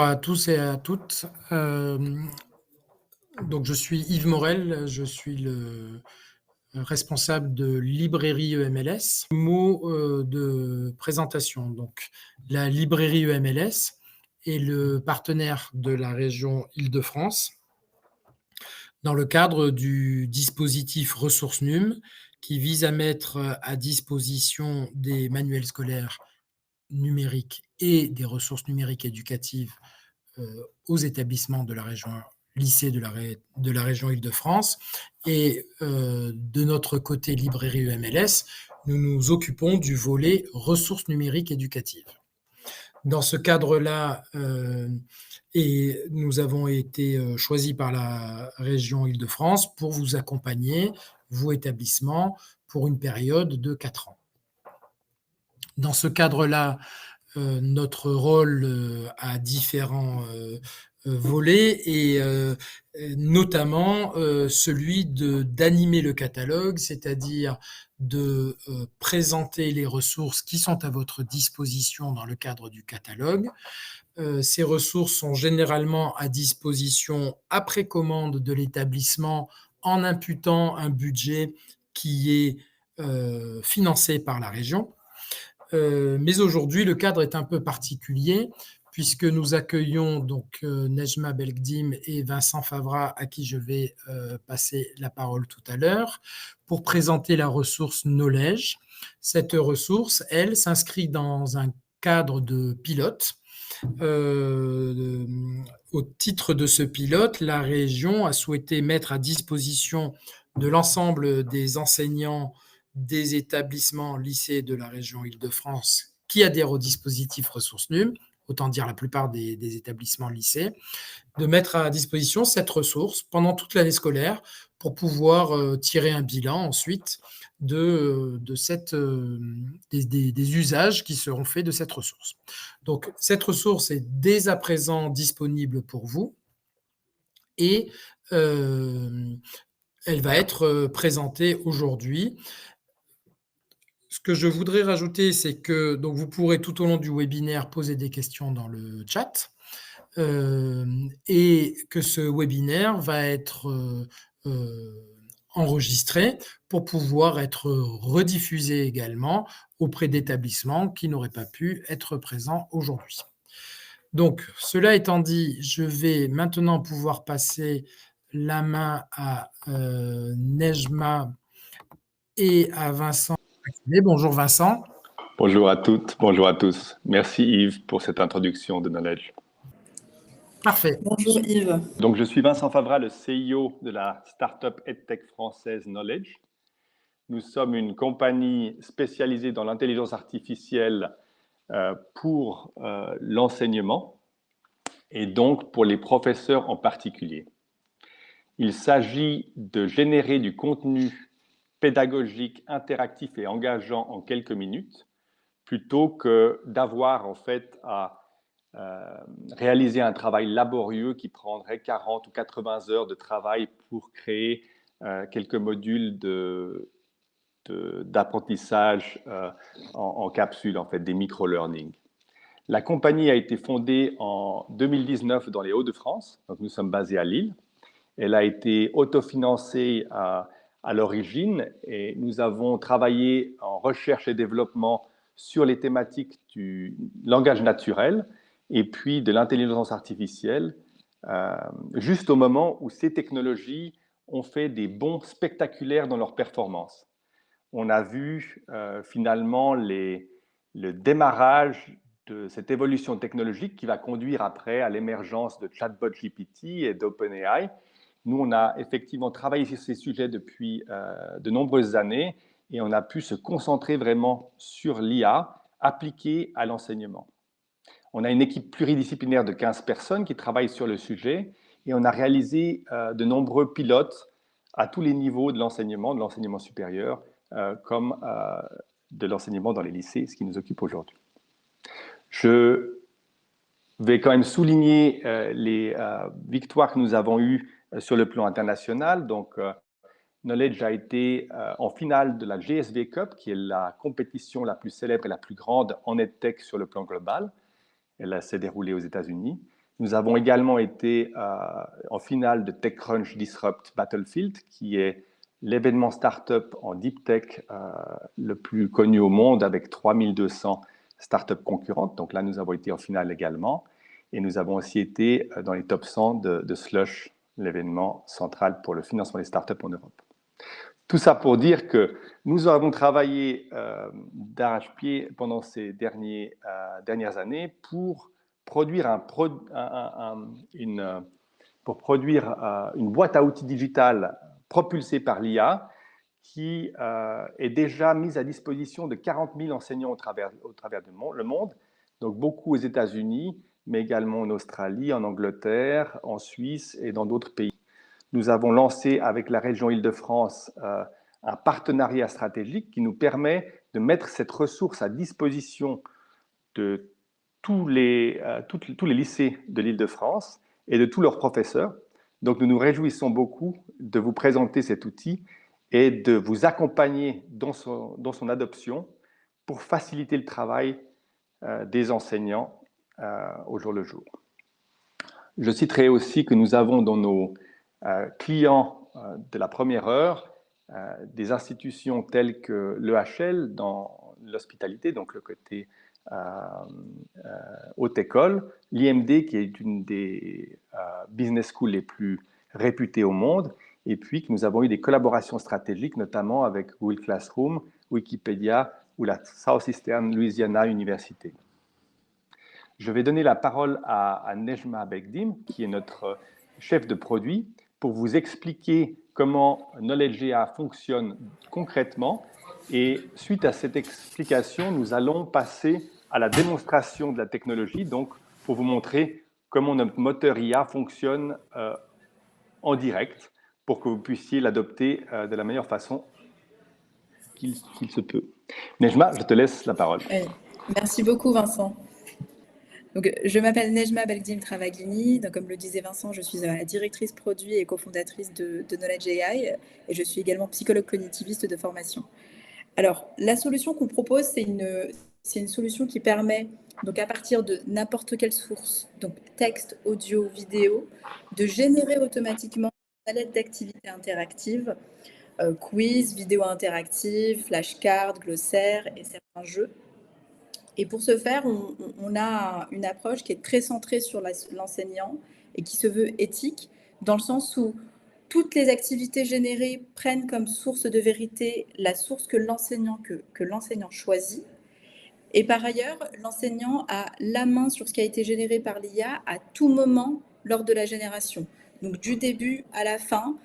à tous et à toutes. Donc je suis Yves Morel, je suis le responsable de librairie EMLS. Mot de présentation. Donc la librairie EMLS est le partenaire de la région Île-de-France dans le cadre du dispositif Ressources NUM qui vise à mettre à disposition des manuels scolaires numériques et des ressources numériques éducatives aux établissements de la région lycée de la région Île-de-France. Et de notre côté librairie EMLS, nous nous occupons du volet ressources numériques éducatives. Dans ce cadre-là, et nous avons été choisis par la région Île-de-France pour vous accompagner, vous établissements, pour une période de 4 ans. Dans ce cadre-là, notre rôle a différents volets et notamment celui d'animer le catalogue, c'est-à-dire de présenter les ressources qui sont à votre disposition dans le cadre du catalogue. Ces ressources sont généralement à disposition après commande de l'établissement en imputant un budget qui est financé par la région. Mais aujourd'hui, le cadre est un peu particulier puisque nous accueillons donc Nejma Belkdim et Vincent Favra, à qui je vais passer la parole tout à l'heure, pour présenter la ressource Knowledge. Cette ressource, elle, s'inscrit dans un cadre de pilote. Au titre de ce pilote, la région a souhaité mettre à disposition de l'ensemble des enseignants des établissements lycées de la région Île-de-France qui adhèrent au dispositif Ressources NUM, autant dire la plupart des établissements lycées, de mettre à disposition cette ressource pendant toute l'année scolaire pour pouvoir tirer un bilan ensuite des usages qui seront faits de cette ressource. Donc, cette ressource est dès à présent disponible pour vous et elle va être présentée aujourd'hui. Ce que je voudrais rajouter, c'est que donc vous pourrez tout au long du webinaire poser des questions dans le chat et que ce webinaire va être enregistré pour pouvoir être rediffusé également auprès d'établissements qui n'auraient pas pu être présents aujourd'hui. Donc, cela étant dit, je vais maintenant pouvoir passer la main à Nejma et à Vincent. Bonjour Vincent. Bonjour à toutes, bonjour à tous. Merci Yves pour cette introduction de Knowledge. Parfait. Bonjour Yves. Donc je suis Vincent Favra, le CIO de la start-up EdTech française Knowledge. Nous sommes une compagnie spécialisée dans l'intelligence artificielle pour l'enseignement et donc pour les professeurs en particulier. Il s'agit de générer du contenu pédagogique, interactif et engageant en quelques minutes, plutôt que d'avoir en fait à réaliser un travail laborieux qui prendrait 40 ou 80 heures de travail pour créer quelques modules d'apprentissage en capsule, en fait, des micro-learning. La compagnie a été fondée en 2019 dans les Hauts-de-France, donc nous sommes basés à Lille. Elle a été autofinancée à l'origine et nous avons travaillé en recherche et développement sur les thématiques du langage naturel et puis de l'intelligence artificielle, juste au moment où ces technologies ont fait des bonds spectaculaires dans leur performance. On a vu finalement le démarrage de cette évolution technologique qui va conduire après à l'émergence de Chatbot GPT et d'OpenAI. Nous, on a effectivement travaillé sur ces sujets depuis de nombreuses années et on a pu se concentrer vraiment sur l'IA appliquée à l'enseignement. On a une équipe pluridisciplinaire de 15 personnes qui travaillent sur le sujet et on a réalisé de nombreux pilotes à tous les niveaux de l'enseignement supérieur, comme de l'enseignement dans les lycées, ce qui nous occupe aujourd'hui. Je vais quand même souligner les victoires que nous avons eues sur le plan international. Donc, Knowledge a été en finale de la GSV Cup, qui est la compétition la plus célèbre et la plus grande en EdTech sur le plan global. Elle s'est déroulée aux États-Unis. Nous avons également été en finale de TechCrunch Disrupt Battlefield, qui est l'événement startup en deep tech le plus connu au monde, avec 3200 startups concurrentes. Donc là, nous avons été en finale également. Et nous avons aussi été dans les top 100 de Slush, l'événement central pour le financement des startups en Europe. Tout ça pour dire que nous avons travaillé d'arrache-pied pendant ces dernières années pour produire une boîte à outils digitale propulsée par l'IA qui est déjà mise à disposition de 40 000 enseignants au travers le monde, donc beaucoup aux États-Unis, mais également en Australie, en Angleterre, en Suisse et dans d'autres pays. Nous avons lancé avec la région Île-de-France un partenariat stratégique qui nous permet de mettre cette ressource à disposition de tous les lycées de l'Île-de-France et de tous leurs professeurs. Donc nous nous réjouissons beaucoup de vous présenter cet outil et de vous accompagner dans son adoption pour faciliter le travail des enseignants au jour le jour. Je citerai aussi que nous avons dans nos clients de la première heure des institutions telles que l'EHL dans l'hospitalité, donc le côté haute école, l'IMD qui est une des business schools les plus réputées au monde, et puis que nous avons eu des collaborations stratégiques, notamment avec Google Classroom, Wikipédia ou la Southeastern Louisiana University. Je vais donner la parole à Nejma Begdim, qui est notre chef de produit, pour vous expliquer comment KnowledgeEA fonctionne concrètement. Et suite à cette explication, nous allons passer à la démonstration de la technologie, donc pour vous montrer comment notre moteur IA fonctionne en direct, pour que vous puissiez l'adopter de la meilleure façon qu'il se peut. Nejma, je te laisse la parole. Oui. Merci beaucoup, Vincent. Donc, je m'appelle Nejma Belkdim Travaglini. Donc, comme le disait Vincent, je suis la directrice produit et cofondatrice de KnowledgeEA et je suis également psychologue cognitiviste de formation. Alors, la solution qu'on propose, c'est une solution qui permet, donc à partir de n'importe quelle source, donc texte, audio, vidéo, de générer automatiquement une palette d'activités interactives, quiz, vidéos interactives, flashcards, glossaires et certains jeux. Et pour ce faire, on a une approche qui est très centrée sur l'enseignant et qui se veut éthique, dans le sens où toutes les activités générées prennent comme source de vérité la source que l'enseignant choisit. Et par ailleurs, l'enseignant a la main sur ce qui a été généré par l'IA à tout moment lors de la génération. Donc du début à la fin,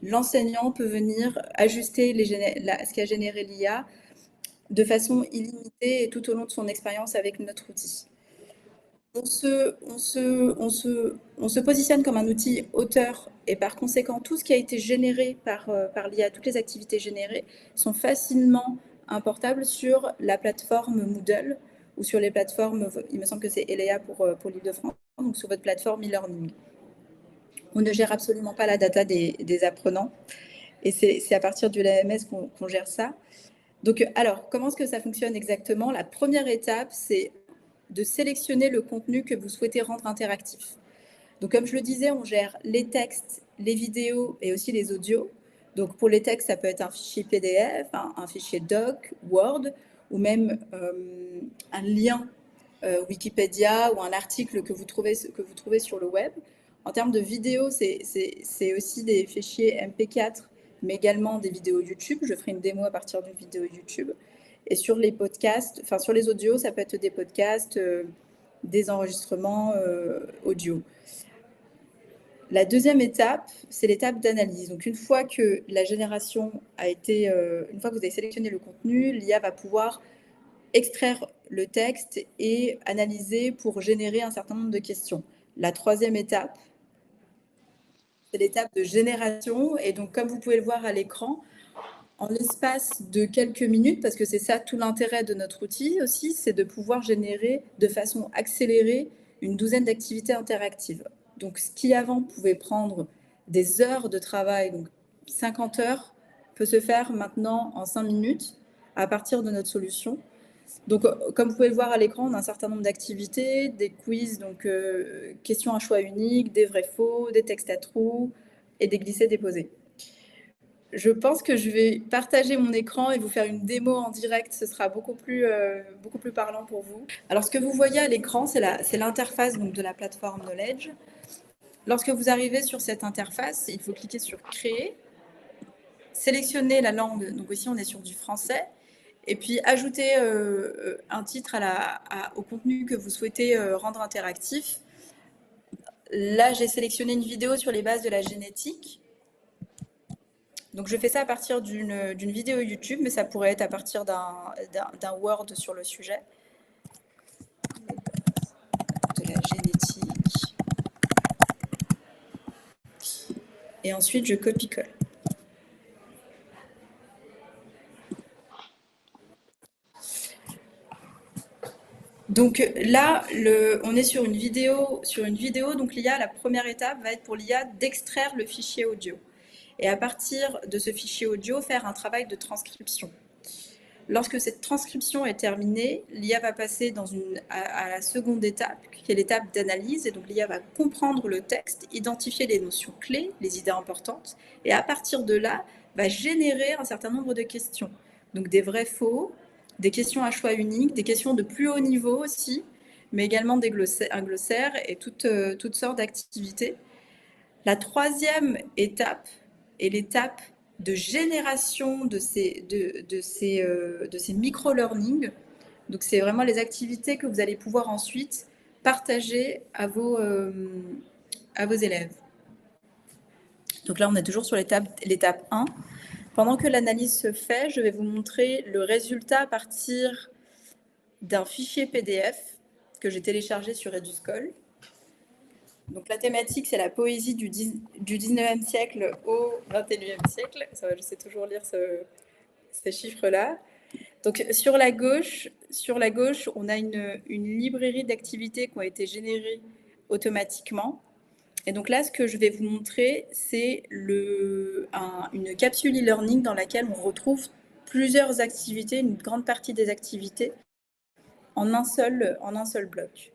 l'enseignant peut venir ajuster ce qu'a généré l'IA de façon illimitée et tout au long de son expérience avec notre outil. On se positionne comme un outil auteur et par conséquent, tout ce qui a été généré par l'IA, toutes les activités générées sont facilement importables sur la plateforme Moodle ou sur les plateformes, il me semble que c'est Elea pour l'Île-de-France, donc sur votre plateforme e-learning. On ne gère absolument pas la data des apprenants et c'est à partir du LMS qu'on gère ça. Donc, alors, comment est-ce que ça fonctionne exactement? La première étape, c'est de sélectionner le contenu que vous souhaitez rendre interactif. Donc, comme je le disais, on gère les textes, les vidéos et aussi les audios. Donc, pour les textes, ça peut être un fichier PDF, un fichier doc, Word, ou même un lien Wikipédia ou un article que vous trouvez sur le web. En termes de vidéos, c'est aussi des fichiers MP4, mais également des vidéos YouTube. Je ferai une démo à partir d'une vidéo YouTube. Et sur les podcasts, enfin sur les audios, ça peut être des podcasts, des enregistrements audio. La deuxième étape, c'est l'étape d'analyse. Donc une fois que la génération a été, une fois que vous avez sélectionné le contenu, l'IA va pouvoir extraire le texte et analyser pour générer un certain nombre de questions. La troisième étape, c'est l'étape de génération. Et donc, comme vous pouvez le voir à l'écran, en l'espace de quelques minutes, parce que c'est ça tout l'intérêt de notre outil aussi, c'est de pouvoir générer de façon accélérée une douzaine d'activités interactives. Donc, ce qui avant pouvait prendre des heures de travail, donc 50 heures, peut se faire maintenant en 5 minutes à partir de notre solution. Donc, comme vous pouvez le voir à l'écran, on a un certain nombre d'activités, des quiz, donc questions à choix unique, des vrais-faux, des textes à trous et des glissés-déposés. Je pense que je vais partager mon écran et vous faire une démo en direct. Ce sera beaucoup plus parlant pour vous. Alors, ce que vous voyez à l'écran, c'est l'interface de la plateforme Knowledge. Lorsque vous arrivez sur cette interface, il faut cliquer sur « Créer », sélectionner la langue. Donc ici, on est sur du français. Et puis, ajouter un titre au contenu que vous souhaitez rendre interactif. Là, j'ai sélectionné une vidéo sur les bases de la génétique. Donc, je fais ça à partir d'une vidéo YouTube, mais ça pourrait être à partir d'un Word sur le sujet. De la génétique. Et ensuite, je copie-colle. Donc là, on est sur une vidéo. Donc l'IA, la première étape va être pour l'IA d'extraire le fichier audio. Et à partir de ce fichier audio, faire un travail de transcription. Lorsque cette transcription est terminée, l'IA va passer à la seconde étape, qui est l'étape d'analyse. Et donc l'IA va comprendre le texte, identifier les notions clés, les idées importantes, et à partir de là, va générer un certain nombre de questions. Donc des vrais-faux, des questions à choix unique, des questions de plus haut niveau aussi, mais également un glossaire et toutes sortes d'activités. La troisième étape est l'étape de génération de ces micro-learning. Donc, c'est vraiment les activités que vous allez pouvoir ensuite partager à vos élèves. Donc là, on est toujours sur l'étape 1. Pendant que l'analyse se fait, je vais vous montrer le résultat à partir d'un fichier PDF que j'ai téléchargé sur Eduscol. Donc la thématique, c'est la poésie du 19e siècle au 21e siècle. Ça va, je sais toujours lire ces chiffres-là. Donc sur la gauche, on a une librairie d'activités qui ont été générées automatiquement. Et donc là, ce que je vais vous montrer, c'est une capsule e-learning dans laquelle on retrouve plusieurs activités, une grande partie des activités, en un seul bloc.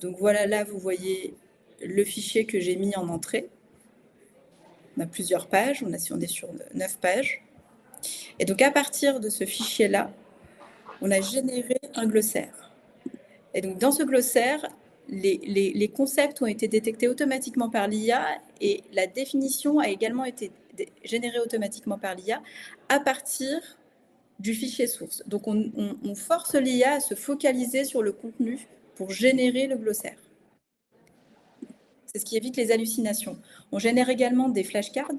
Donc voilà, là, vous voyez le fichier que j'ai mis en entrée. On a plusieurs pages, on est sur 9 pages. Et donc à partir de ce fichier-là, on a généré un glossaire. Et donc dans ce glossaire, les concepts ont été détectés automatiquement par l'IA et la définition a également été générée automatiquement par l'IA à partir du fichier source. Donc on force l'IA à se focaliser sur le contenu pour générer le glossaire. C'est ce qui évite les hallucinations. On génère également des flashcards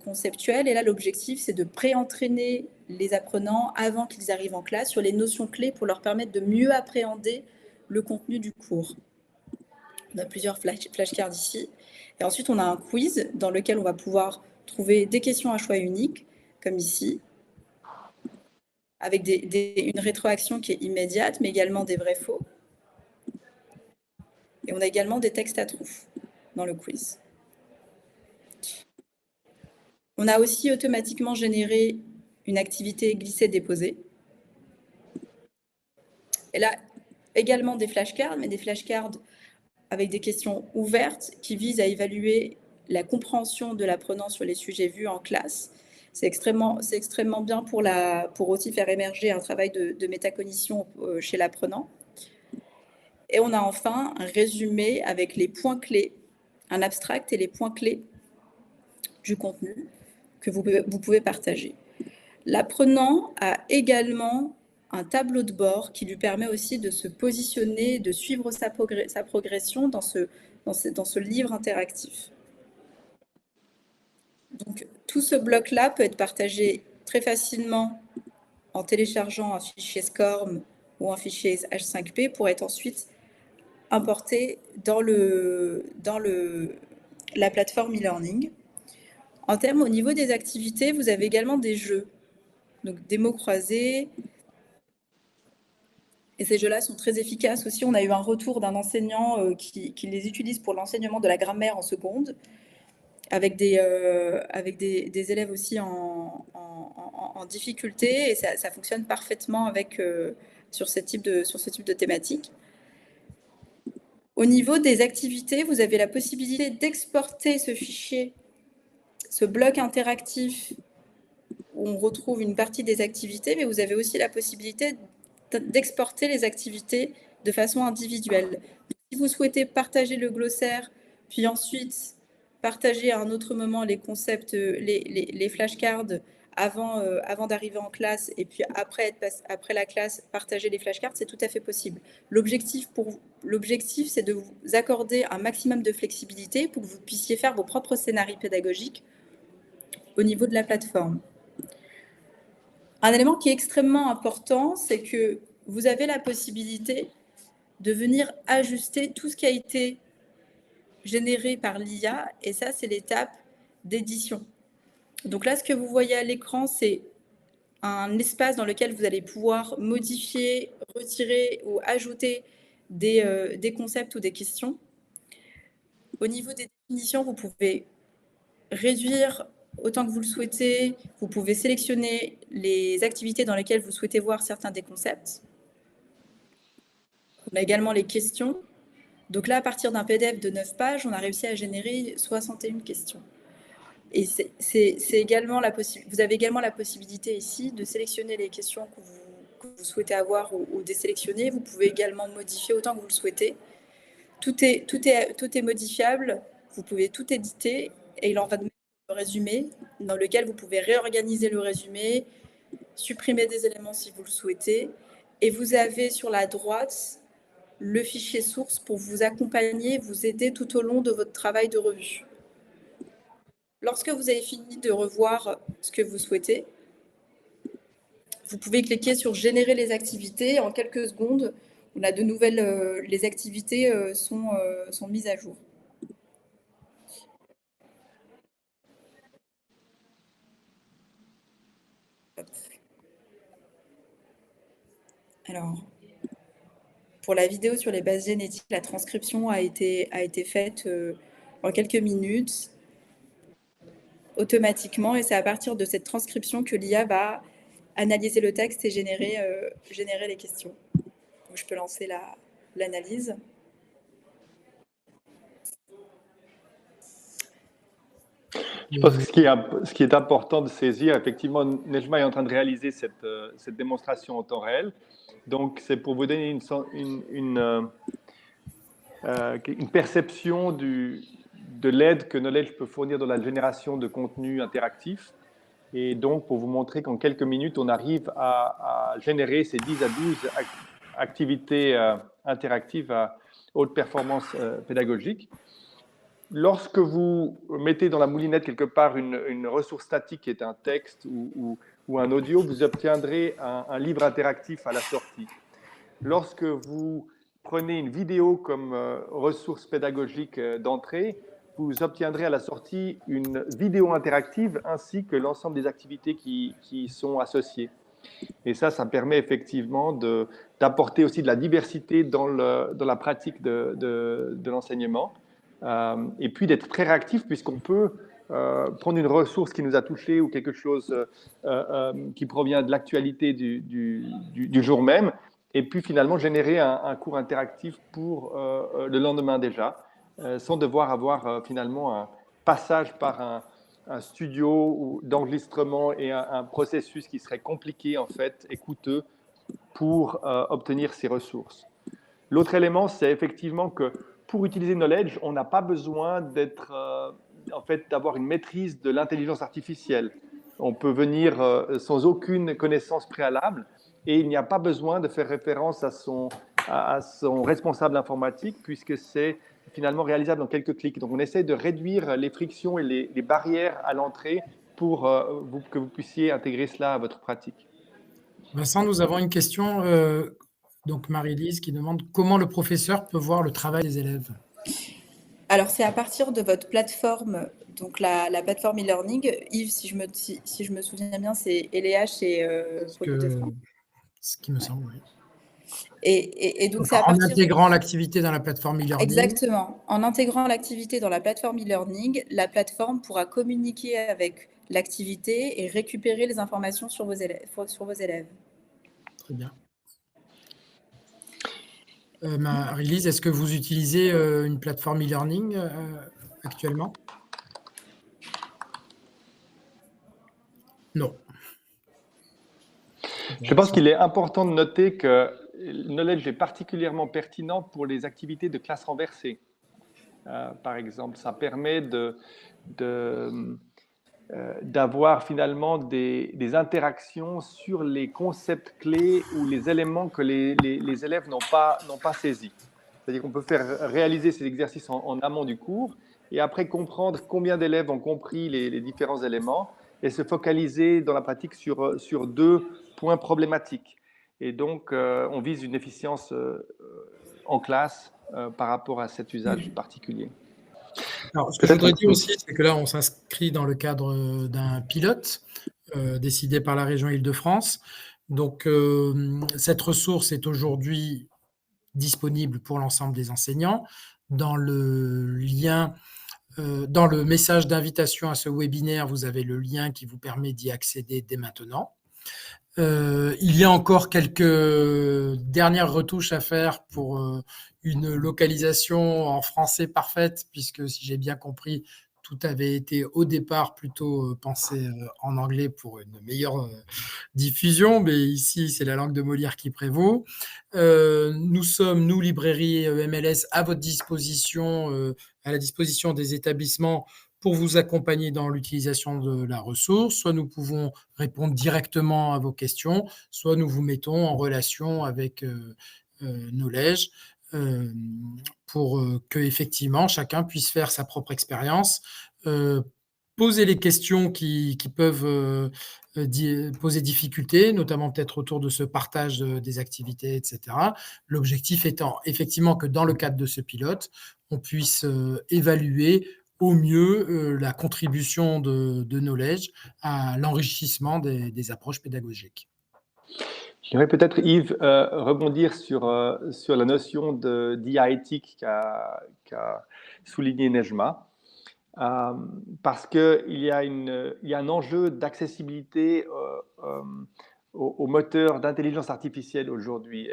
conceptuels. Et là, l'objectif, c'est de pré-entraîner les apprenants avant qu'ils arrivent en classe sur les notions clés pour leur permettre de mieux appréhender le contenu du cours. On a plusieurs flashcards ici. Et ensuite, on a un quiz dans lequel on va pouvoir trouver des questions à choix unique, comme ici, avec une rétroaction qui est immédiate, mais également des vrais-faux. Et on a également des textes à trous dans le quiz. On a aussi automatiquement généré une activité glissée-déposée. Et là, également des flashcards, mais des flashcards avec des questions ouvertes qui visent à évaluer la compréhension de l'apprenant sur les sujets vus en classe. C'est extrêmement bien pour aussi faire émerger un travail de métacognition chez l'apprenant. Et on a enfin un résumé avec les points clés, un abstract et les points clés du contenu que vous pouvez partager. L'apprenant a également un tableau de bord qui lui permet aussi de se positionner, de suivre sa progression dans ce livre interactif. Donc, tout ce bloc-là peut être partagé très facilement en téléchargeant un fichier SCORM ou un fichier H5P pour être ensuite importé dans la plateforme e-learning. Au niveau des activités, vous avez également des jeux, donc des mots croisés. Et ces jeux-là sont très efficaces aussi. On a eu un retour d'un enseignant qui les utilise pour l'enseignement de la grammaire en seconde. avec des élèves aussi en difficulté, et ça fonctionne parfaitement sur ce type de thématique. Au niveau des activités, vous avez la possibilité d'exporter ce fichier, ce bloc interactif où on retrouve une partie des activités, mais vous avez aussi la possibilité d'exporter les activités de façon individuelle. Si vous souhaitez partager le glossaire, puis ensuite partager à un autre moment les concepts, les flashcards avant d'arriver en classe, et puis après la classe, partager les flashcards, c'est tout à fait possible. L'objectif, c'est de vous accorder un maximum de flexibilité pour que vous puissiez faire vos propres scénarios pédagogiques au niveau de la plateforme. Un élément qui est extrêmement important, c'est que vous avez la possibilité de venir ajuster tout ce qui a été généré par l'IA, et ça, c'est l'étape d'édition. Donc là, ce que vous voyez à l'écran, c'est un espace dans lequel vous allez pouvoir modifier, retirer ou ajouter des concepts ou des questions. Au niveau des définitions, vous pouvez réduire autant que vous le souhaitez. Vous pouvez sélectionner les activités dans lesquelles vous souhaitez voir certains des concepts. On a également les questions. Donc là, à partir d'un PDF de 9 pages, on a réussi à générer 61 questions. Et vous avez également la possibilité ici de sélectionner les questions que vous souhaitez avoir ou désélectionner. Vous pouvez également modifier autant que vous le souhaitez. Tout est modifiable. Vous pouvez tout éditer, et il en va de même le résumé, dans lequel vous pouvez réorganiser le résumé, supprimer des éléments si vous le souhaitez. Et vous avez sur la droite le fichier source pour vous accompagner, vous aider tout au long de votre travail de revue. Lorsque vous avez fini de revoir ce que vous souhaitez, vous pouvez cliquer sur « Générer les activités ». En quelques secondes, on a de nouvelles, les activités sont mises à jour. Alors, pour la vidéo sur les bases génétiques, la transcription a été faite en quelques minutes, automatiquement, et c'est à partir de cette transcription que l'IA va analyser le texte et générer les questions. Donc, je peux lancer l'analyse. Je pense que ce qui est important de saisir, effectivement, Nejma est en train de réaliser cette démonstration en temps réel. Donc, c'est pour vous donner une perception de l'aide que Knowledge peut fournir dans la génération de contenu interactif. Et donc, pour vous montrer qu'en quelques minutes, on arrive à générer ces 10 à 12 activités interactives à haute performance pédagogique. Lorsque vous mettez dans la moulinette quelque part une ressource statique qui est un texte ou un audio, vous obtiendrez un livre interactif à la sortie. Lorsque vous prenez une vidéo comme ressource pédagogique d'entrée, vous obtiendrez à la sortie une vidéo interactive ainsi que l'ensemble des activités qui sont associées. Et ça permet effectivement d'apporter aussi de la diversité dans la pratique de l'enseignement. Et puis d'être très réactif, puisqu'on peut prendre une ressource qui nous a touchés ou quelque chose qui provient de l'actualité du jour même, et puis finalement générer un cours interactif pour le lendemain déjà, sans devoir avoir finalement un passage par un studio d'enregistrement et un processus qui serait compliqué en fait et coûteux pour obtenir ces ressources. L'autre élément, c'est effectivement que pour utiliser Knowledge, on n'a pas besoin d'avoir une maîtrise de l'intelligence artificielle. On peut venir sans aucune connaissance préalable, et il n'y a pas besoin de faire référence à son responsable informatique, puisque c'est finalement réalisable en quelques clics. Donc, on essaie de réduire les frictions et les barrières à l'entrée pour que vous puissiez intégrer cela à votre pratique. Vincent, nous avons une question, donc Marie-Lise, qui demande comment le professeur peut voir le travail des élèves. Alors, c'est à partir de votre plateforme, donc la plateforme e-learning. Yves, si je me souviens bien, c'est LEH et Polytechnique. Ce qui me semble, oui. Et donc, c'est à En partir… intégrant l'activité dans la plateforme e-learning. Exactement. En intégrant l'activité dans la plateforme e-learning, la plateforme pourra communiquer avec l'activité et récupérer les informations sur vos élèves. Très bien. Marie-Lise, est-ce que vous utilisez une plateforme e-learning actuellement? Non. Je pense qu'il est important de noter que Knowledge est particulièrement pertinent pour les activités de classe renversée. Par exemple, ça permet d'avoir finalement des interactions sur les concepts clés ou les éléments que les élèves n'ont pas saisis. C'est-à-dire qu'on peut faire réaliser ces exercices en amont du cours et après comprendre combien d'élèves ont compris les différents éléments et se focaliser dans la pratique sur 2 points problématiques. Et donc, on vise une efficience en classe par rapport à cet usage particulier. Alors, ce que je voudrais dire aussi, c'est que là, on s'inscrit dans le cadre d'un pilote décidé par la région Île-de-France. Donc, cette ressource est aujourd'hui disponible pour l'ensemble des enseignants. Dans le lien, dans le message d'invitation à ce webinaire, vous avez le lien qui vous permet d'y accéder dès maintenant. Il y a encore quelques dernières retouches à faire pour une localisation en français parfaite, puisque si j'ai bien compris, tout avait été au départ plutôt pensé en anglais pour une meilleure diffusion, mais ici, c'est la langue de Molière qui prévaut. Nous sommes, nous, librairie MLS, à votre disposition, à la disposition des établissements pour vous accompagner dans l'utilisation de la ressource. Soit nous pouvons répondre directement à vos questions, soit nous vous mettons en relation avec Knowledge pour que effectivement chacun puisse faire sa propre expérience, poser les questions qui peuvent poser difficulté, notamment peut-être autour de ce partage des activités, etc. L'objectif étant effectivement que dans le cadre de ce pilote, on puisse évaluer au mieux la contribution de Knowledge à l'enrichissement des approches pédagogiques. J'aimerais peut-être, Yves, rebondir sur la notion d'IA éthique qu'a souligné Nejma, parce qu'il y a un enjeu d'accessibilité au moteur d'intelligence artificielle aujourd'hui.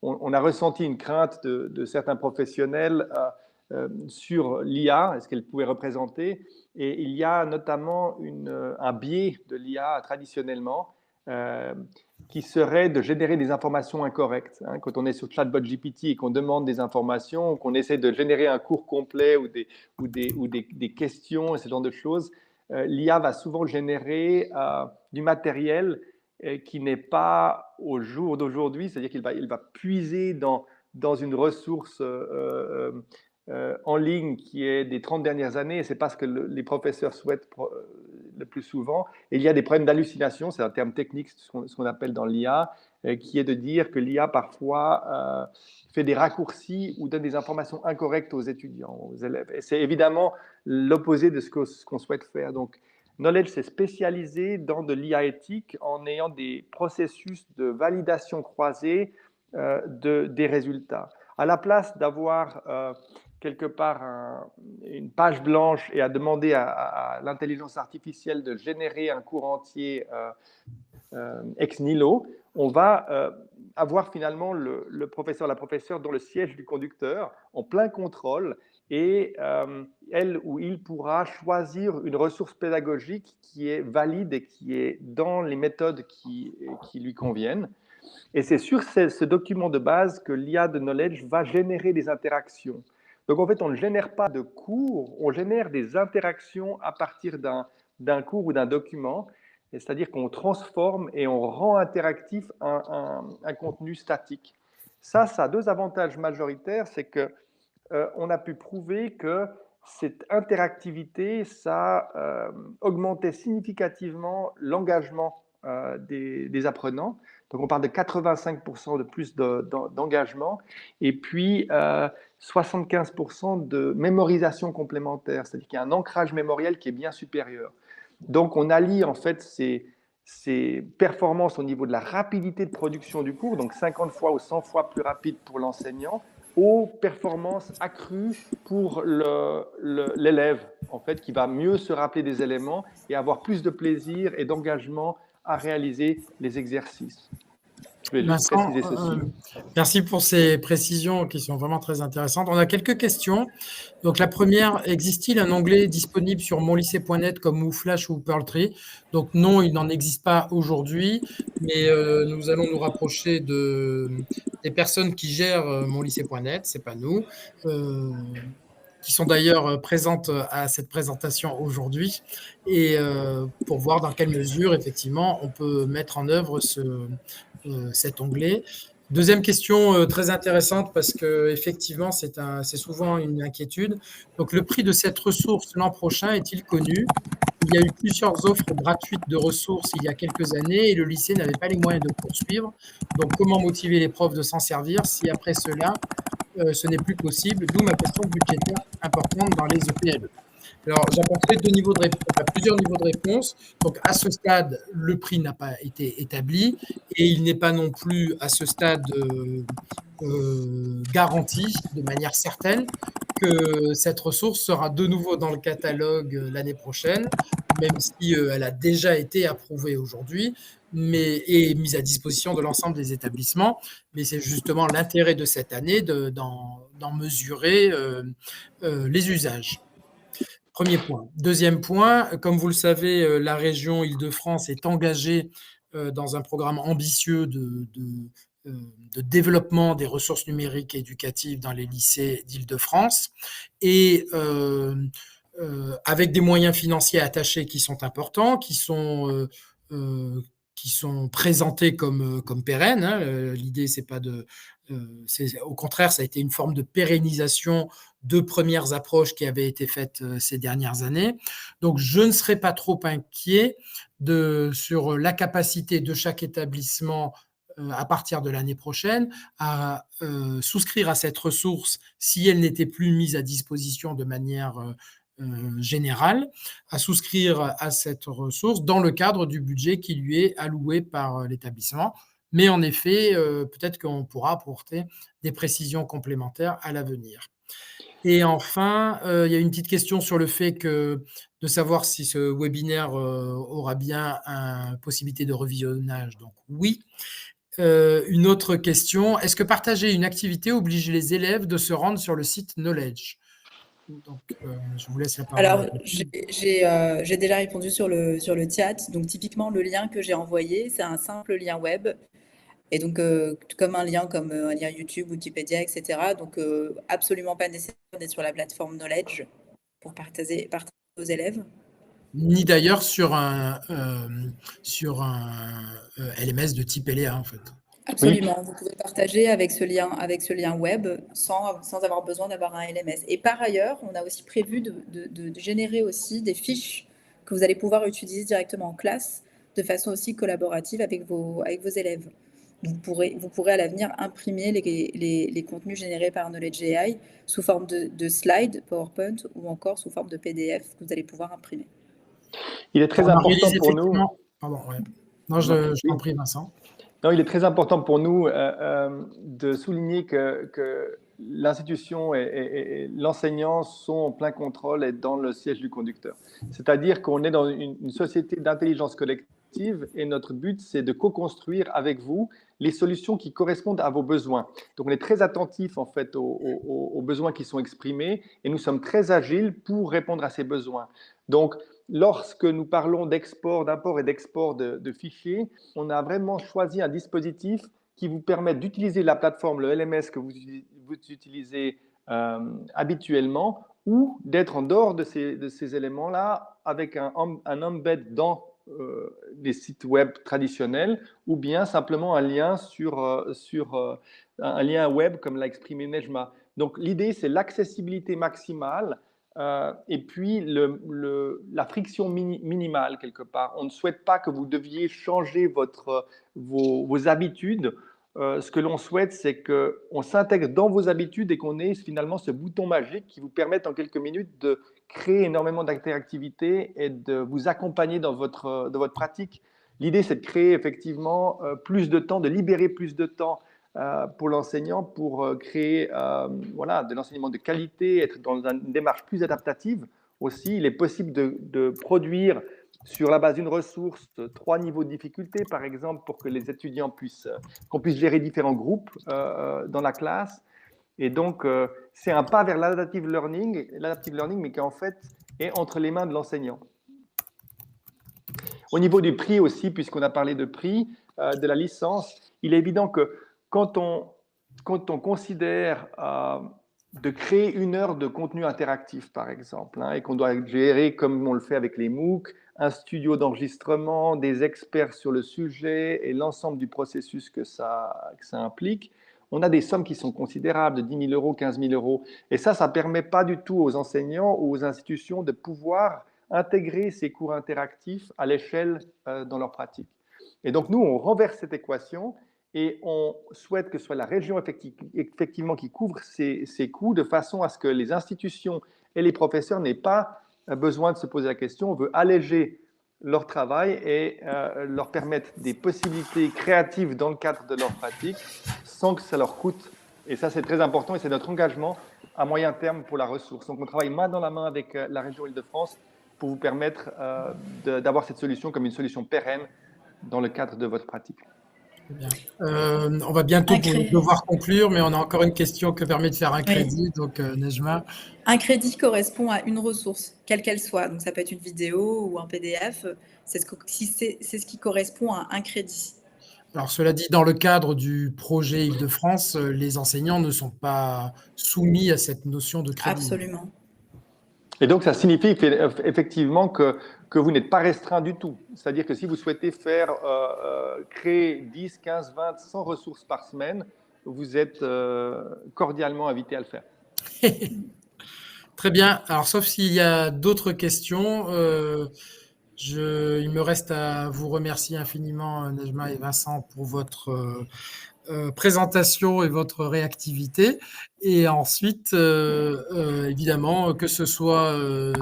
On a ressenti une crainte de certains professionnels sur l'IA, ce qu'elle pouvait représenter, et il y a notamment un biais de l'IA traditionnellement qui serait de générer des informations incorrectes. Quand on est sur Chatbot GPT et qu'on demande des informations, qu'on essaie de générer un cours complet ou des questions et ce genre de choses, l'IA va souvent générer du matériel qui n'est pas au jour d'aujourd'hui, c'est-à-dire qu'il va puiser dans une ressource en ligne qui est des 30 dernières années, et ce n'est pas ce que les professeurs souhaitent le plus souvent. Et il y a des problèmes d'hallucination, c'est un terme technique, ce qu'on appelle dans l'IA, qui est de dire que l'IA parfois fait des raccourcis ou donne des informations incorrectes aux étudiants, aux élèves. Et c'est évidemment l'opposé de ce qu'on souhaite faire. Donc, Knowledge s'est spécialisé dans de l'IA éthique en ayant des processus de validation croisée des résultats. À la place d'avoir quelque part une page blanche et à demander à l'intelligence artificielle de générer un cours entier ex nihilo, on va avoir finalement le professeur, la professeure dans le siège du conducteur, en plein contrôle, et elle ou il pourra choisir une ressource pédagogique qui est valide et qui est dans les méthodes qui lui conviennent. Et c'est sur ce document de base que l'IA de Knowledge va générer des interactions. Donc en fait, on ne génère pas de cours, on génère des interactions à partir d'un cours ou d'un document, c'est-à-dire qu'on transforme et on rend interactif un contenu statique. Ça a 2 avantages majoritaires, c'est qu'on a pu prouver que cette interactivité, ça augmentait significativement l'engagement des apprenants. Donc, on parle de 85% de plus d'engagement et puis 75% de mémorisation complémentaire, c'est-à-dire qu'il y a un ancrage mémoriel qui est bien supérieur. Donc, on allie en fait ses performances au niveau de la rapidité de production du cours, donc 50 fois ou 100 fois plus rapide pour l'enseignant, aux performances accrues pour l'élève, en fait, qui va mieux se rappeler des éléments et avoir plus de plaisir et d'engagement à réaliser les exercices. Je vais juste Vincent, préciser ceci. merci pour ces précisions qui sont vraiment très intéressantes. On a quelques questions. Donc, la première, existe-t-il un onglet disponible sur monlycée.net comme Mouflash ou Pearltree? Donc, non, il n'en existe pas aujourd'hui, mais nous allons nous rapprocher des personnes qui gèrent monlycée.net, ce n'est pas nous, qui sont d'ailleurs présentes à cette présentation aujourd'hui, et pour voir dans quelle mesure, effectivement, on peut mettre en œuvre cet onglet. Deuxième question très intéressante parce que effectivement c'est souvent une inquiétude. Donc le prix de cette ressource l'an prochain est-il connu? Il y a eu plusieurs offres gratuites de ressources il y a quelques années et le lycée n'avait pas les moyens de poursuivre. Donc comment motiver les profs de s'en servir si après cela ce n'est plus possible? D'où ma question budgétaire importante dans les EPLE. Alors, j'apporterai plusieurs niveaux de réponse. Donc, à ce stade, le prix n'a pas été établi et il n'est pas non plus à ce stade garanti de manière certaine que cette ressource sera de nouveau dans le catalogue l'année prochaine, même si elle a déjà été approuvée aujourd'hui et mise à disposition de l'ensemble des établissements. Mais c'est justement l'intérêt de cette année d'en mesurer les usages. Premier point. Deuxième point, comme vous le savez, la région Île-de-France est engagée dans un programme ambitieux de développement des ressources numériques et éducatives dans les lycées d'Île-de-France et avec des moyens financiers attachés qui sont importants, qui sont présentés comme pérennes. Hein. L'idée, c'est pas au contraire, ça a été une forme de pérennisation de premières approches qui avaient été faites ces dernières années. Donc, je ne serais pas trop inquiet sur la capacité de chaque établissement à partir de l'année prochaine à souscrire à cette ressource si elle n'était plus mise à disposition de manière générale, à souscrire à cette ressource dans le cadre du budget qui lui est alloué par l'établissement. Mais en effet, peut-être qu'on pourra apporter des précisions complémentaires à l'avenir. Et enfin, il y a une petite question sur le fait de savoir si ce webinaire aura bien une possibilité de revisionnage. Donc oui. Une autre question, est-ce que partager une activité oblige les élèves de se rendre sur le site Knowledge? Donc, je vous laisse la parole. Alors, j'ai déjà répondu sur le chat. Donc, typiquement, le lien que j'ai envoyé, c'est un simple lien web. Et donc, comme un lien YouTube, Wikipédia, etc. Donc, absolument pas nécessaire d'être sur la plateforme Knowledge pour partager aux élèves. Ni d'ailleurs sur un LMS de type LEA, en fait. Absolument, oui. Vous pouvez partager avec ce lien web sans avoir besoin d'avoir un LMS. Et par ailleurs, on a aussi prévu de générer aussi des fiches que vous allez pouvoir utiliser directement en classe de façon aussi collaborative avec vos élèves. Vous pourrez à l'avenir imprimer les contenus générés par Knowledge AI sous forme de slides, PowerPoint ou encore sous forme de PDF que vous allez pouvoir imprimer. Il est très important pour nous. Pardon, ouais. Non, je t'en prie, Vincent. Non, il est très important pour nous de souligner que l'institution et l'enseignant sont en plein contrôle et dans le siège du conducteur. C'est-à-dire qu'on est dans une société d'intelligence collective et notre but, c'est de co-construire avec vous les solutions qui correspondent à vos besoins. Donc, on est très attentif en fait aux besoins qui sont exprimés et nous sommes très agiles pour répondre à ces besoins. Donc, lorsque nous parlons d'import et d'export de fichiers, on a vraiment choisi un dispositif qui vous permet d'utiliser la plateforme, le LMS que vous utilisez habituellement, ou d'être en dehors de ces éléments-là avec un embed dans les sites web traditionnels, ou bien simplement un lien un lien web comme l'a exprimé Nejma. Donc l'idée, c'est l'accessibilité maximale et puis la friction minimale quelque part. On ne souhaite pas que vous deviez changer vos habitudes. Ce que l'on souhaite, c'est qu'on s'intègre dans vos habitudes et qu'on ait finalement ce bouton magique qui vous permette en quelques minutes de créer énormément d'interactivité et de vous accompagner dans votre pratique. L'idée, c'est de créer effectivement plus de temps, de libérer plus de temps pour l'enseignant pour créer voilà, de l'enseignement de qualité, être dans une démarche plus adaptative aussi. Il est possible de produire sur la base d'une ressource 3 niveaux de difficulté, par exemple, pour que les étudiants qu'on puisse gérer différents groupes dans la classe. Et donc, c'est un pas vers l'adaptive learning, mais qui en fait est entre les mains de l'enseignant. Au niveau du prix aussi, puisqu'on a parlé de prix de la licence, il est évident que quand on considère de créer 1 heure de contenu interactif, par exemple, et qu'on doit gérer, comme on le fait avec les MOOC, un studio d'enregistrement, des experts sur le sujet et l'ensemble du processus que ça implique, on a des sommes qui sont considérables, de 10 000 €, 15 000 €. Et ça ne permet pas du tout aux enseignants ou aux institutions de pouvoir intégrer ces cours interactifs à l'échelle dans leur pratique. Et donc, nous, on renverse cette équation et on souhaite que ce soit la région effectivement qui couvre ces coûts de façon à ce que les institutions et les professeurs n'aient pas besoin de se poser la question. On veut alléger leur travail et leur permettre des possibilités créatives dans le cadre de leur pratique sans que ça leur coûte. Et ça, c'est très important et c'est notre engagement à moyen terme pour la ressource. Donc, on travaille main dans la main avec la région Île-de-France pour vous permettre d'avoir cette solution comme une solution pérenne dans le cadre de votre pratique. Bien. On va bientôt devoir conclure, mais on a encore une question que permet de faire un crédit. Donc, Nejma. Un crédit correspond à une ressource, quelle qu'elle soit. Donc, ça peut être une vidéo ou un PDF. C'est ce qui correspond à un crédit. Alors, cela dit, dans le cadre du projet Île-de-France, les enseignants ne sont pas soumis à cette notion de crédit. Absolument. Et donc, ça signifie effectivement que vous n'êtes pas restreint du tout. C'est-à-dire que si vous souhaitez créer 10, 15, 20, 100 ressources par semaine, vous êtes cordialement invité à le faire. Très bien. Alors, sauf s'il y a d'autres questions, il me reste à vous remercier infiniment, Nejma et Vincent, pour votre présentation et votre réactivité. Et ensuite, évidemment, que ce soit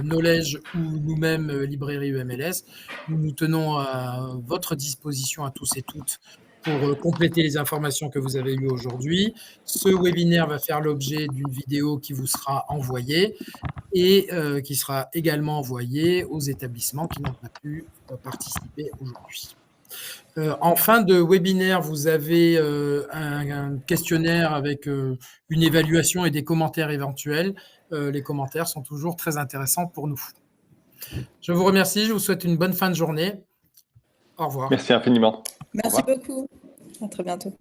Knowledge ou nous-mêmes, Librairie EMLS, nous tenons à votre disposition à tous et toutes pour compléter les informations que vous avez eues aujourd'hui. Ce webinaire va faire l'objet d'une vidéo qui vous sera envoyée et qui sera également envoyée aux établissements qui n'ont pas pu participer aujourd'hui. En fin de webinaire, vous avez un questionnaire avec une évaluation et des commentaires éventuels. Les commentaires sont toujours très intéressants pour nous. Je vous remercie, je vous souhaite une bonne fin de journée. Au revoir. Merci infiniment. Merci beaucoup. À très bientôt.